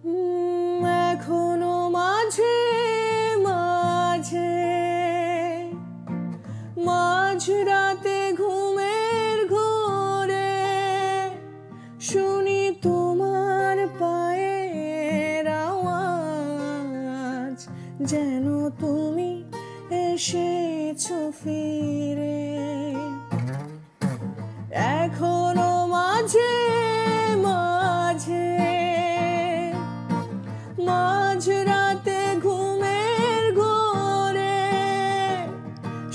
এখনো মাঝে মাঝে মাঝরাতে ঘুমের ঘোরে শুনি তোমার পায়ের আওয়াজ, যেন তুমি এসেছো ফিরে। এখনো মাঝে মাঝে মাঝরাতে ঘুমের ঘোরে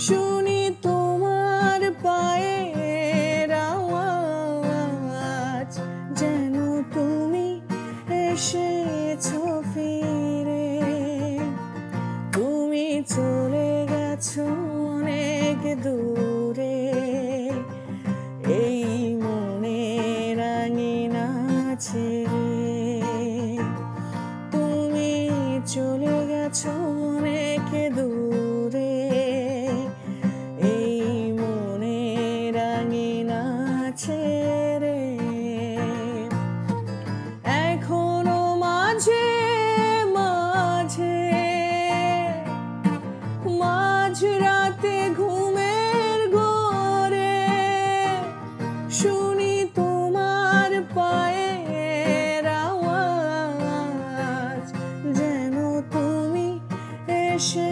শুনি তোমার পায়ের আওয়াজ, যেন তুমি এসেছো ফিরে। তুমি চলে গেছো অনেক দূরে, এই মনের আঙিনা ছেড়ে। তুমি চলে গেছো অনেক দূরে, এই মনের আঙিনা ছেড়ে। এখনো মাঝে মাঝে মাঝরাতে ঘুমের ঘোরে শুনি তোমার পায়ের আওয়াজ, যেন তুমি এসে